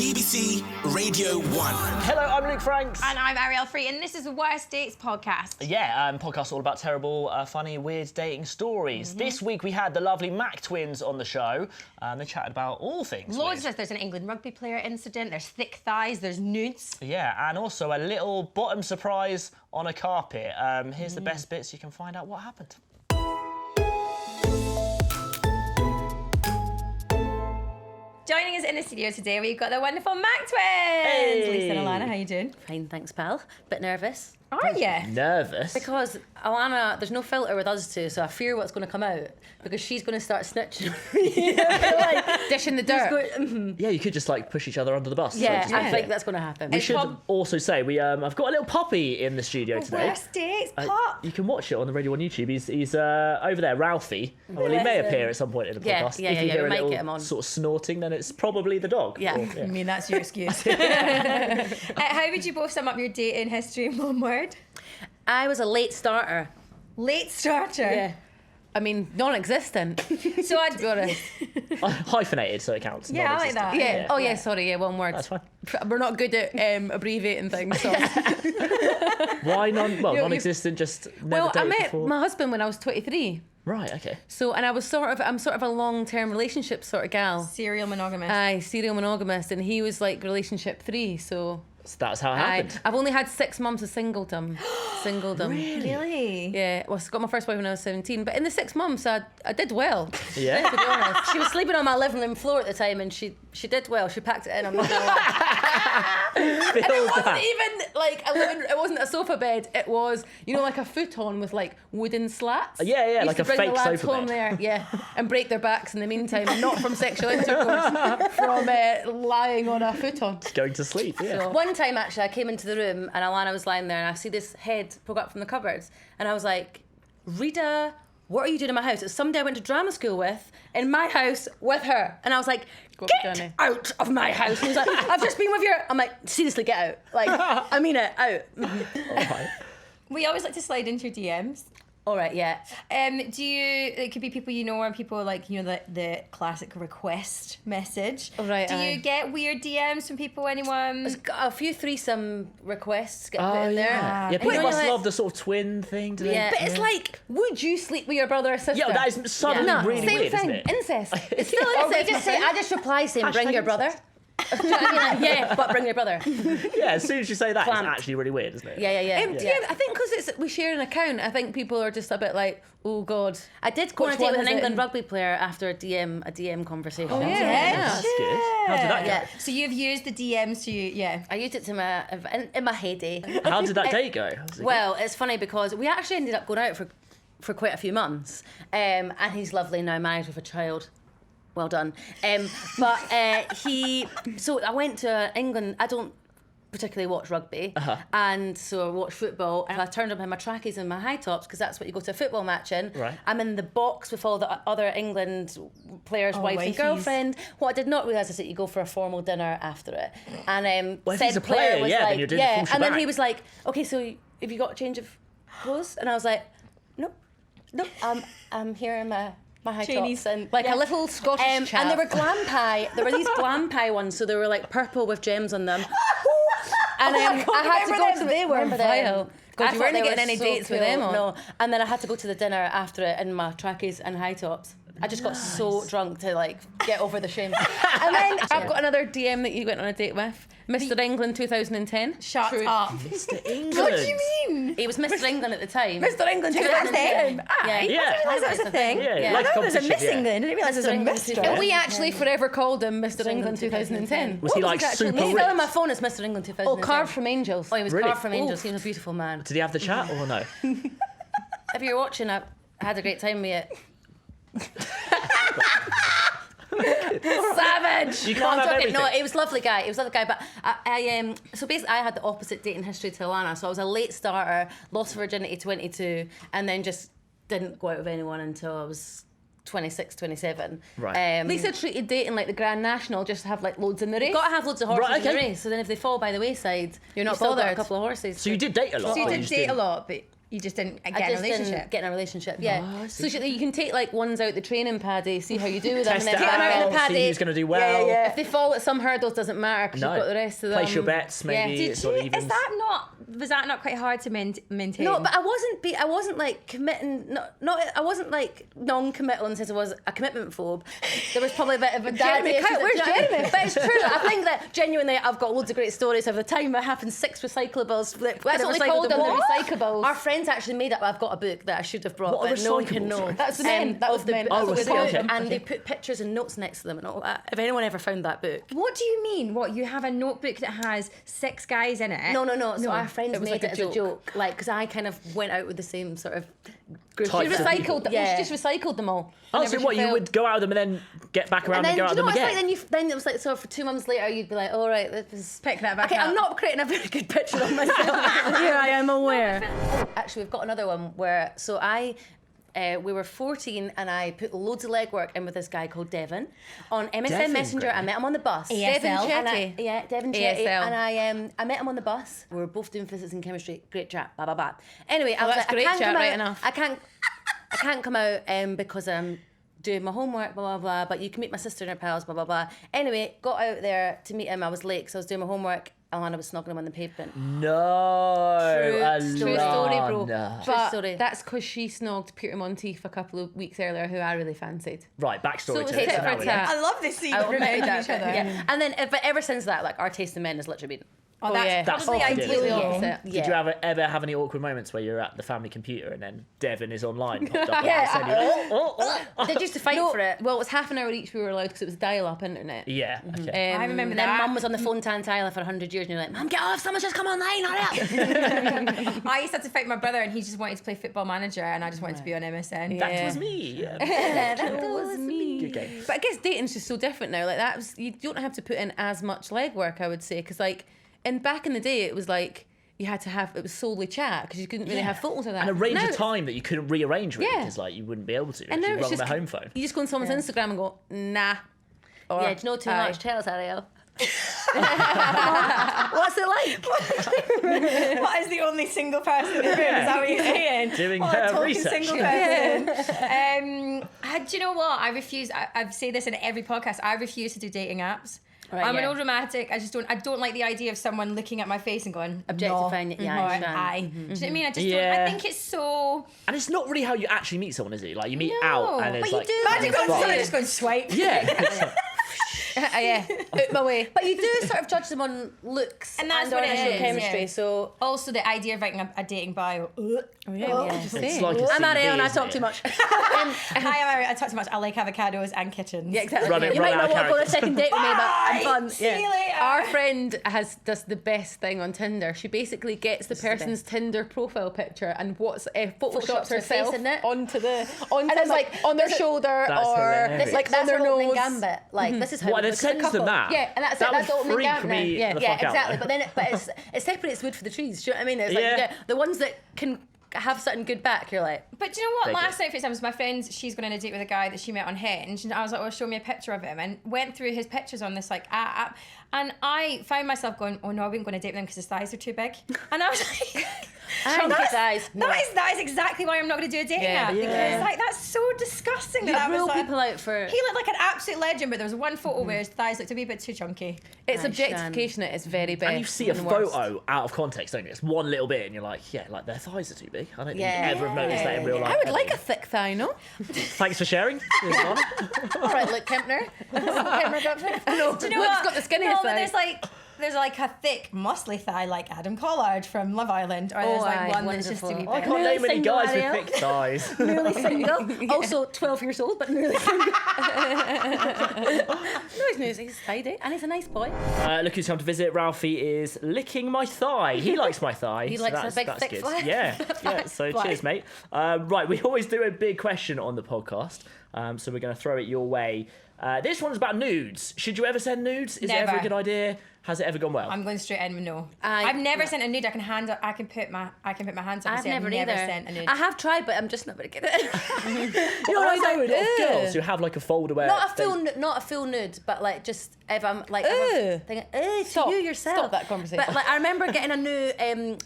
BBC Radio 1. Hello, I'm Luke Franks. And I'm Arielle Free, and this is the Worst Dates podcast. Yeah, podcast all about terrible, funny, weird dating stories. This week we had the lovely Mac twins on the show. They chatted about all things. Loads of weird. stuff. There's an England rugby player incident, there's thick thighs, there's nudes. Yeah, and also a little bottom surprise on a carpet. Here's the best bits you can find out what happened. Joining us in the studio today, we've got the wonderful Mac twins. Hey. Lisa and Alana, how you doing? Fine, thanks, pal. Bit nervous. Are you? Nervous? Because Alana, there's no filter with us two, so I fear what's going to come out because she's going to start snitching. like, dishing the dirt. Yeah, you could just like push each other under the bus. Yeah, so I think that's going to happen. We should also say I've got a little puppy in the studio today. Worst Dates pop. You can watch it on the Radio 1 YouTube. He's over there, Ralphie. Well, he may appear at some point in the Yeah, podcast. yeah, if you yeah, hear we a might little get him on. sort of snorting, then it's probably the dog. Yeah. I mean, that's your excuse. How would you both sum up your dating history in one word? I was a late starter. Late starter. Yeah. I mean, non-existent. So to be honest. Hyphenated, so it counts. Yeah, I like that. Yeah. Oh, yeah, sorry, yeah, one word. That's fine. We're not good at abbreviating things. So. Why non-existent? Just never Well, I dated met before? my husband when I was 23. Right, okay. So, and I'm sort of a long-term relationship sort of gal. Serial monogamous. Aye, serial monogamous, and he was like relationship 3, so... So that's how it happened. I've only had 6 months of singledom. Really? Yeah, well, I got my first boy when I was 17, but in the 6 months I did well. Yeah? To be honest. She was sleeping on my living room floor at the time, and she did well. She packed it in, I'm not gonna lie. And it wasn't even like it wasn't a sofa bed, it was, like a futon with like wooden slats. Yeah, Used like to a bring fake the lads sofa home bed. there, yeah, and break their backs in the meantime, and not from sexual intercourse, from lying on a futon. Going to sleep, yeah. So, one time actually I came into the room and Alana was lying there and I see this head poke up from the cupboards and I was like, Rita, what are you doing in my house? It's somebody I went to drama school with in my house with her. And I was like, get out of my house. And he was like, I've just been with your... I'm like, seriously, get out. Like, I mean it, out. All right. We always like to slide into your DMs. All right, yeah. Do you? It could be people you know, or people like the classic request message. Oh, right, Do aye. you get weird DMs from people? Anyone? There's got a few threesome requests get put in there. Yeah, people And must you're love the sort of twin thing, do they? Yeah, but it's like, would you sleep with your brother or sister? Yeah, that is suddenly No, really same weird, thing. isn't it? Incest. It's still Or we incest. just I just reply saying, bring Hashtag your brother. incest. Do you know what I mean? Like, yeah, but bring your brother. Yeah, as soon as you say that, Clamped. it's actually really weird, isn't it? Yeah. Yeah. I think because we share an account, I think people are just a bit like, oh God. I did go on a Which date one with an is it? England rugby player after a DM conversation. Oh, yeah. That's good. How did that go? Yeah. So you've used the DMs to yeah. I used it to in my heyday. How did that date go? Well, it's funny because we actually ended up going out for quite a few months, and he's lovely now, married with a child. Well done. But so I went to England. I don't particularly watch rugby, and so I watch football, and I turned up in my trackies and my high tops because that's what you go to a football match in. Right. I'm in the box with all the other England players' wives and wifeys. girlfriend. What I did not realise is that you go for a formal dinner after it. And Well, if said he's a player, was yeah, like, then you're doing the full and then shebang. he was like, okay, so have you got a change of clothes? And I was like, nope, I'm here in my high Chinese. tops and Like a little Scottish chap. and they were glam pie. There were these glam pie ones, so they were like purple with gems on them. And Oh my God, I had to remember go them? to They were remember them? vile. God, I you thought weren't they getting were any so dates with cool. them on. No, and then I had to go to the dinner after it in my trackies and high tops. I just got so drunk to like get over the shame. And then I've got another DM that you went on a date with, Mr. England 2010. Shut True. up. Mr. England. What do you mean? He was Mr. England at the time. Mr. England 2010. Yeah. Yeah. I realise that was a thing. Yeah, Yeah. like I thought it was a competition, Miss yeah. England. I didn't realise it was a England Mister. 2010. And We actually forever called him Mr. England 2010. Was he like his actual super name? He's rich? still on my phone as Mr. England 2010. Oh, carved from angels. Oh, he was Really? carved from angels. Oof. He was a beautiful man. Did he have the chat or no? If you're watching, I had a great time with it. Savage. You No, can't I'm have joking. everything. No, he was a lovely guy. He was a lovely guy. But so basically, I had the opposite dating history to Alana. So I was a late starter, lost virginity 22, and then just didn't go out with anyone until I was 26, 27. Right. Lisa treated dating like the Grand National, just to have like loads in the race. Got to have loads of horses Right, in the okay. race. So then if they fall by the wayside, You're not you've still got bothered. a couple of horses. So you did date a lot? So you or did just date a didn't? lot, but You just didn't I get a just relationship. didn't get in a relationship. Yeah. Oh, I So see. you can take like ones out the training paddy, see how you do with them, Test and it then take them out in out, the paddy. see who's going to do well. If they fall at some hurdles, doesn't matter because No. you've got the rest of them. Place your bets, maybe. Did it's you? sort of evens. Was that not quite hard to maintain? No, but I wasn't like committing. I wasn't like non-committal in the sense I was a commitment phobe. There was probably a bit of a daddy issue. Where's Jeremy? But it's true. I think that genuinely, I've got loads of great stories of the time I happened 6 recyclables. That's what they called them, the recyclables. Our friends actually made up. I've got a book that I should have brought, What are but no one can recyclables, know. sorry? That's the men. That was of the men. Oh, That's recyclables, what okay. they And they put pictures and notes next to them and all that. If anyone ever found that book. What do you mean? What, you have a notebook that has 6 guys in it? No. So our friends it was made like it as a joke. Like, because I kind of went out with the same sort of group. Types She of people. recycled them. Yeah. She just recycled them all. Oh, Whenever so she what, you felt- would go out with them and then get back around and, go out do with you them know what again? it's like? Then it was like, so for 2 months later, you'd be like, all right, this is... Pick that back Okay, up. I'm not creating a very good picture of myself. Here I am aware. Actually, we've got another one where, we were 14 and I put loads of legwork in with this guy called Devon on MSN Devon, Messenger. great. I met him on the bus. ASL. And Devon Chetty. ASL. And I met him on the bus. We were both doing physics and chemistry. Great chat. Blah blah blah. Anyway, I was that's like, great I can't chat, come right out. enough. I can't come out because I'm doing my homework, blah, blah, blah, but you can meet my sister and her pals, blah, blah, blah. Anyway, got out there to meet him. I was late because I was doing my homework. Alana was snogging him on the pavement. No. True story, bro. Alana. True But story. that's because she snogged Peter Monteith a couple of weeks earlier, who I really fancied. Right, backstory So to it's this. tit so now for we tat. know. I love this scene. I We're admitted married that, to each other. yeah. And then, but ever since that, like, our taste in men has literally been... Oh, that's yeah. That's probably awkward. ideally Completely awful. opposite. Did you ever have any awkward moments where you're at the family computer and then Devon is online? Popped up Yeah. and said, They used to fight No, for it. well, it was half an hour each we were allowed because it was dial-up internet. Yeah, okay. I remember And then that. mum was on the phone telling Tyler for 100 years and you're like, Mum, get off, someone's just come online, hurry up. I used to have to fight my brother, and he just wanted to play Football Manager, and I just wanted to be on MSN. That was me. Yeah. That was me. Good game. But I guess dating's just so different now. Like that was, you don't have to put in as much legwork, I would say, because like, and back in the day, it was like you had to have, it was solely chat because you couldn't really have photos of that. And a range Now of it's- time that you couldn't rearrange really Yeah. because like you wouldn't be able to And if now you it's rung just the home phone. You just go on someone's Instagram and go, nah. Or, Yeah, do you know too aye. much? Tell us, Arielle. What's it like? What is the only single person in the room? Is that what you're saying? Doing What, a talking research. single person. Do you know what? I refuse. I say this in every podcast. I refuse to do dating apps. Right, I'm an yeah. old romantic. I don't like the idea of someone looking at my face and going Objectifying no, it, yeah, no, I and understand. I. Do you know what I mean? I just don't. Yeah. I think it's so. And it's not really how you actually meet someone, is it? Like you meet No, out and it's but you like do. Imagine going to fuck. someone just going swipe. Yeah. Yeah, out my way. But you do sort of judge them on looks And that's on what it initial is, chemistry. yeah. So Also, the idea of writing a dating bio. Oh yeah, It's like a I'm CV, Arielle and I isn't talk it? too much. Hi, I talk too much. I like avocados and kittens. Yeah, exactly. Run it- You run might out not of want to go on a character. second date with me, but I'm fun. See you later. Our friend does the best thing on Tinder. She basically gets the person's Tinder profile picture and photoshops Photoshops her herself face in it. onto And it's like on their shoulder That's or hilarious. like that's on their her opening nose. gambit. Like this is how What, we and it look as a sends them couple. that? Yeah, and that's That it. That's the would opening freak gambit. me Yeah, the yeah, fuck out, exactly. though. But then it separates wood for the trees. Do you know what I mean? It's like Yeah. you get the ones that can have something good back. You're like, But do you know what? Take Last night, for example, my friend, she's going on a date with a guy that she met on Hinge, and I was like, "Oh, show me a picture of him," and went through his pictures on this like app, and I found myself going, "Oh no, I wouldn't go on a date with him because his thighs are too big," and I was like. chunky thighs. No. That is exactly why I'm not going to do a dating app because like that's so disgusting. You that I was rule like, people out for. he looked like an absolute legend, but there was one photo where his thighs looked a wee bit too chunky. It's Aye, objectification at its very best. And you see a and worst. photo out of context, don't you? It's one little bit, and you're like, yeah, like their thighs are too big. I don't think Yeah. you ever have noticed that in real life. I would ever. like a thick thigh, no? Thanks for sharing. It's an honour. All right, look, Kempner. Kempner got fit. No, Do you know Luke's what? got the skinniest no, but thigh. there's like a thick, muscly thigh like Adam Collard from Love Island, or there's like aye, one that's just a wee wonderful. I bit. can't name any single, guys with Arielle. thick thighs. Nearly single. Also 12 years old, but nearly single. No, he's tidy and he's a nice boy. Look who's come to visit. Ralphie is licking my thigh. He likes my thigh. He so likes a that's, big, that's thick good. thigh. Yeah, yeah. So Thigh. cheers, mate. Right, we always do a big question on the podcast. So we're going to throw it your way. This one's about nudes. Should you ever send nudes? Is it ever a Never. good idea? Has it ever gone well? I'm going straight in with no. I've never sent a nude. I can put my hands up and I've say never I've never either. sent a nude. I have tried, but I'm just not very good at it. You know, I know a lot of Ew. girls who have like a folder where not a full nude, but like just if I'm like thinking, to you yourself. Stop that conversation. But like I remember getting a new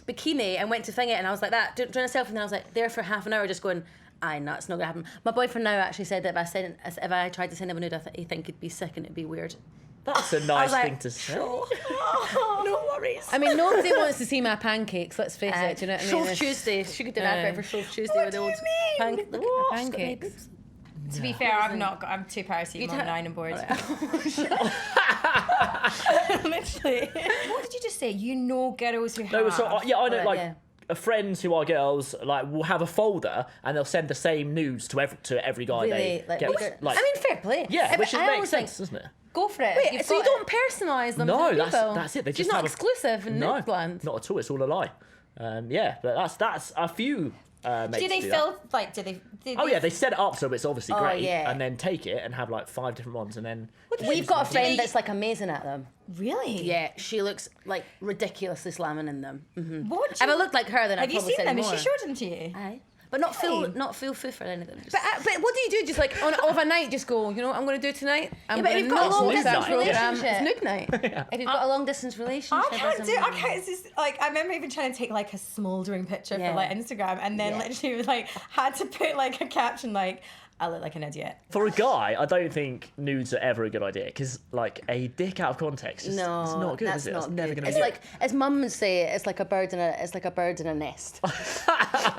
bikini and went to thing it, and I was like that doing a selfie, and then I was like there for half an hour just going. Aye, no, it's not gonna happen. My boyfriend now actually said that if I tried to send him a nude, he'd think it'd be sick and it'd be weird. that's a nice thing to say. No worries. I mean, nobody wants to see my pancakes. Let's face it. Do you know what I mean? Shrove Tuesday. She could do an advert for Shrove Tuesday with the old pancakes. Look at my Pancakes. To be fair, I'm too proud to eat mum and I on board. Literally. What did you just say? You know girls who have. No, so yeah, I know Alright, like yeah. friends who are girls like will have a folder and they'll send the same nudes to every guy Really? they Like, get. I I mean, fair play. yeah, which I makes always sense, think, doesn't it? Go for it. wait, You've so you got don't personalise them? No, to people? that's it. They She's just not have exclusive in no, Nudeland. not at all. It's all a lie. Yeah, but that's a few. Mates Do they do fill that. like? Do they? Oh yeah, they set it up so it's obviously great, yeah. and then take it and have like 5 different ones, and then We've got a friend that's like amazing at them. Really? Yeah, she looks like ridiculously slamming in them. What? If I looked like her, then I'd Have you probably seen say them? more. Has she showed them to you? Aye. But not full foof or anything. Just... But what do you do? Just like of a night, just go. You know what I'm going to do tonight? I'm but gonna you've got a not long watch that distance program. relationship. It's Nude night. if you've got a long distance relationship, I can't or do. I something. can't. It's just like I remember even trying to take like a smouldering picture Yeah. for like Instagram, and then Yeah. literally like had to put like a caption like I look like an idiot. for a guy, I don't think nudes are ever a good idea because like a dick out of context, it's not good, that's is it? not It's never good. going to It's be like as mum would say, it's like a bird in a nest.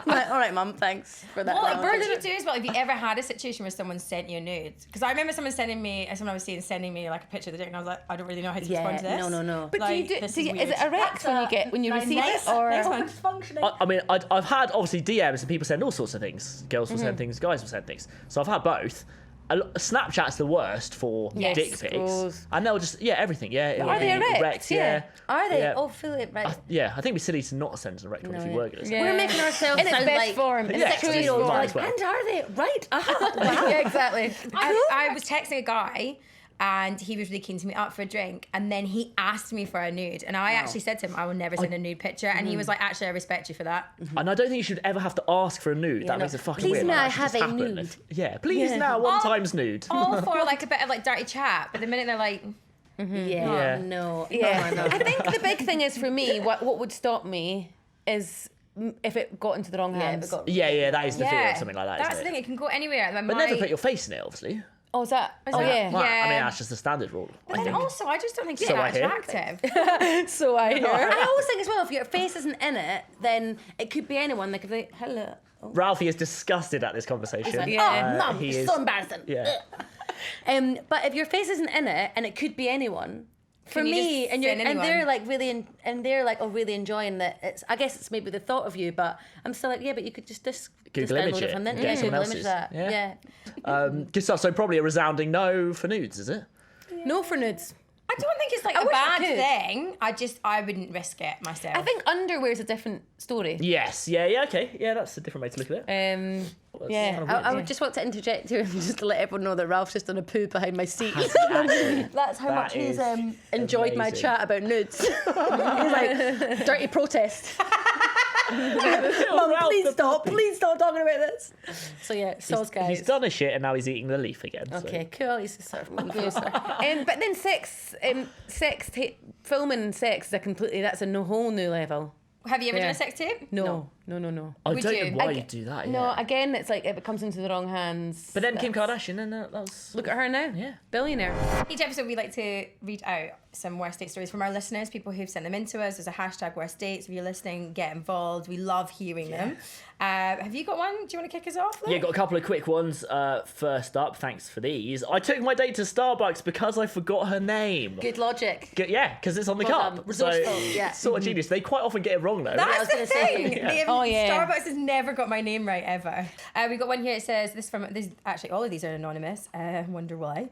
Like, all right, mum, thanks for that. What analogy. did you do as well? Have you ever had a situation where someone sent you a nude? Because I remember someone I was seeing sending me like a picture of the dick, and I was like, I don't really know how to respond to this. No. But Like, do you this do? is Is it weird. erect when you receive nice, it, or nice one. functioning. I mean, I've had obviously DMs and people send all sorts of things. Girls will send things, guys will send things. So I've had both. Snapchat's the worst for Yes, dick pics, schools. and they'll just everything. Yeah, it'll Are they be erect? Yeah. Are they? Yeah. Oh, fully right. Yeah, I think it'd be silly to not send an erect one if you were going to. Yeah. We're making ourselves in its sound best like form. In Yeah, its truest it's form. might like, as well. and are they right? Wow. Yeah, exactly. I was texting a guy and he was really keen to meet up for a drink, and then he asked me for a nude, and I actually said to him I will never send a nude picture, and he was like, actually I respect you for that. And I don't think you should ever have to ask for a nude. That no. makes it fucking Please weird. may Like, I that should have just a happen. nude? Yeah, please now one times nude. All for like a bit of like dirty chat, but the minute they're like Yeah. No. Yeah, No. I think the big thing is for me, what would stop me is if it got into the wrong hands. Yeah, that is the fear yeah, of something like that. that's isn't the it? thing, it can go anywhere. But never put your face in it, obviously. Oh, is that? Is Oh, that- yeah. Well, I mean, Yeah. that's just the standard rule. But I then think. also, I just don't think it's So that I hear. attractive. So I hear. I always think as well, if your face isn't in it, then it could be anyone. Like if they, hello. Oh. Ralphie is disgusted at this conversation. Like, Yeah. oh, mum, he it's is- so embarrassing. Yeah. But if your face isn't in it, and it could be anyone, for Can you me, just and you're send and anyone? they're like really, and they're like, oh, really enjoying that. It's, I guess it's maybe the thought of you, but I'm still like, yeah, but you could just Google download image it it, from the get internet. someone Google image else's. that. Yeah. Good stuff. So probably a resounding no for nudes, is it? No for nudes. I don't think it's like I a wish I bad could. thing. I wouldn't risk it myself. I think underwear is a different story. Yes. Yeah. Okay. Yeah, that's a different way to look at it. Yeah. kind of weird. I would just want to interject here and just to let everyone know that Ralph's just done a poo behind my seat. Actually, That's how That much he's is enjoyed my amazing. chat about nudes. He's like, dirty protest. Mum, Ralph please stop talking about this. So yeah, sauce guys. He's done a shit and now he's eating the leaf again. so- Okay, cool. He's sort of closer. But then filming sex is that's a whole new level. Have you ever done Yeah. a sex tape? No. I Would don't you? know why you do that. No, Yeah. again, it's like if it comes into the wrong hands. But then Kim that's- Kardashian, then that was. Look at her now. Yeah. Billionaire. Each episode, we like to read out some worst date stories from our listeners, people who've sent them into us. There's a hashtag worst dates. If you're listening, get involved. We love hearing them. Have you got one? Do you want to kick us off? Luke? Yeah, got a couple of quick ones. First up, thanks for these. I took my date to Starbucks because I forgot her name. Good logic. Yeah, because it's on the Well cup. done. Resourceful, yeah. Sort of genius. They quite often get it wrong though. That's was the gonna say, thing. yeah. They have Oh, yeah. Starbucks has never got my name right ever. We got one here. It says actually all of these are anonymous. Wonder why.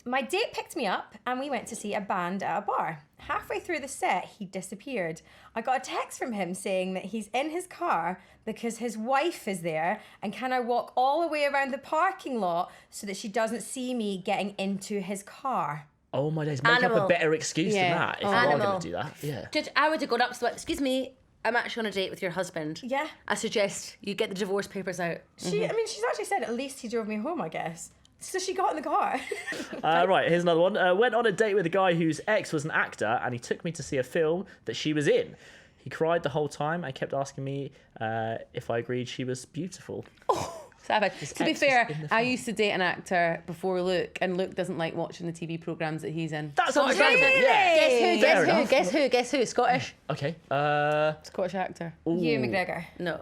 My date picked me up and we went to see a band at a bar. Halfway through the set, he disappeared. I got a text from him saying that he's in his car because his wife is there, and can I walk all the way around the parking lot so that she doesn't see me getting into his car? Oh my days, make up Animal. a better excuse than that if you are Animal. going to do that. Yeah. I would have gone up to it. Excuse me, I'm actually on a date with your husband. Yeah. I suggest you get the divorce papers out. She's actually said at least he drove me home, I guess. So she got in the car. Right, here's another one. Went on a date with a guy whose ex was an actor, and he took me to see a film that she was in. He cried the whole time and kept asking me if I agreed she was beautiful. Savage. To be ex was fair, in the I film. used to date an actor before Luke, and Luke doesn't like watching the TV programmes that he's in. That's understandable. Yeah. Fair enough. Guess who? Scottish? Okay. Scottish actor. Ewan McGregor. No.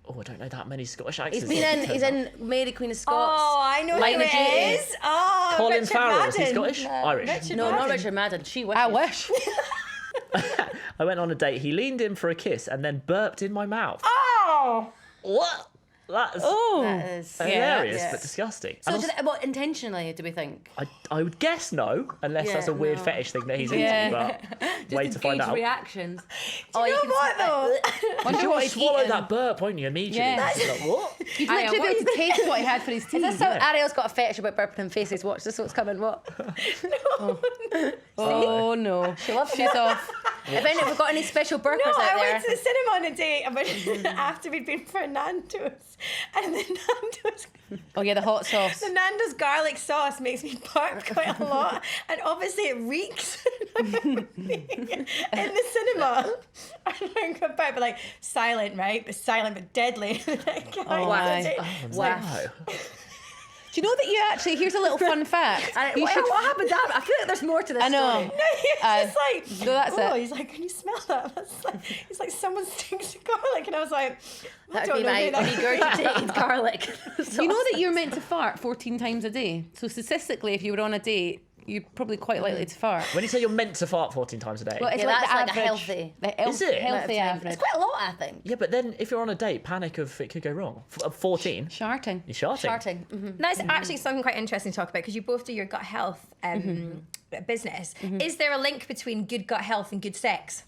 Oh, I don't know that many Scottish actors. He's in Mary Queen of Scots. Oh, I know Line who of it Duty. is. Oh, Colin Richard Farrell, is he Madden. Scottish? Irish. Richard No, not Madden. Richard Madden. She wishes. I wish. I went on a date. He leaned in for a kiss and then burped in my mouth. Oh. What? That's That is. hilarious, yeah. but disgusting. So, And also- intentionally, do we think? I would guess no, unless Yeah, that's a weird no. fetish thing that he's Yeah. into. But wait to find out. reactions. You know what though? Wonder You'll what he's swallow eating. that burp, won't you, immediately? Yeah. It's like, what? You'd literally be able to taste what he had for his tea. That's how Arielle's got a fetish about burping in faces. Watch this, what's coming. What? Oh no. She loves She's off. If we've got any special burpers No, out I there. went to the cinema on a date after we'd been for Nando's, and Oh yeah, the hot sauce. the Nando's garlic sauce makes me bark quite a lot, and obviously it reeks in the cinema. I don't go back, but like silent, right? But silent, but deadly. Oh, my. Wow. No. Do you know that you actually? Here's a little fun fact. You What, should- what happened after? I feel like there's more to this I know. story. He's just like, so that's oh, it. he's like, can you smell that? That's like, he's like, someone stinks of garlic, and I was like, I That'd don't be know my who that is. regurgitated garlic. You know that you're meant to fart 14 times a day. So statistically, if you were on a date, you're probably quite likely to fart. When you say you're meant to fart 14 times a day. Well, it's Yeah, like that's the like a average. healthy- Is it? Healthy average. It's quite a lot, I think. Yeah, but then if you're on a date, panic of it could go wrong. 14, Sharting. you're sharting. Farting. Mm-hmm. That's actually something quite interesting to talk about because you both do your gut health business. Is there a link between good gut health and good sex?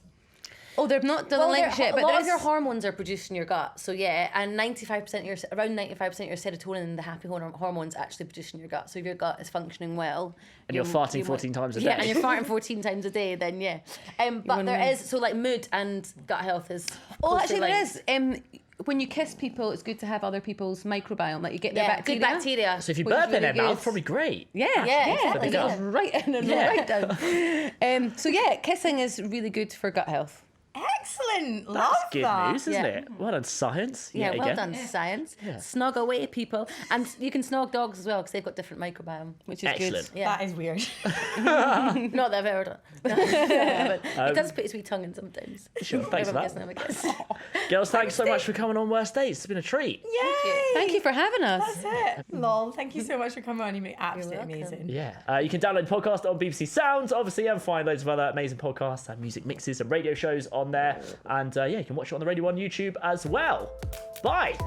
Oh, they've not done a link yet, a but lot there of your is. hormones are produced in your gut. So yeah, and around 95% of your serotonin and the happy hormones actually produced in your gut. So if your gut is functioning well, And you're farting 14 times a Yeah, day. and you're farting 14 times a day, then yeah. But there is so like mood and gut health is. Oh, closely actually, there linked. is. When you kiss people, it's good to have other people's microbiome. Like you get their Yeah, bacteria. good bacteria. So if you Which is burp in their really mouth, good. probably great. Yeah, Yeah, yeah, exactly. it goes right in and Yeah. right down. So yeah, kissing is really good for gut health. Excellent. Love That's good that. news, isn't Yeah. it? Well done, science. Yeah, yet well again. done, science. Yeah. Snog away, people. And you can snog dogs as well because they've got different microbiome. Which is Excellent. good. Yeah. That is weird. Not that I've ever done. It does put his wee tongue in sometimes. Sure, thanks for Whenever that. I'm kissing, have a kiss. Girls, thanks so much for coming on Worst Dates. It's been a treat. Yay! Thank you for having us. That's it. Lol. Thank you so much for coming on. You've been absolutely welcome. amazing. Yeah. You can download the podcast on BBC Sounds, obviously, and find loads of other amazing podcasts and music mixes and radio shows on there. And yeah, you can watch it on the Radio 1 YouTube as well. Bye.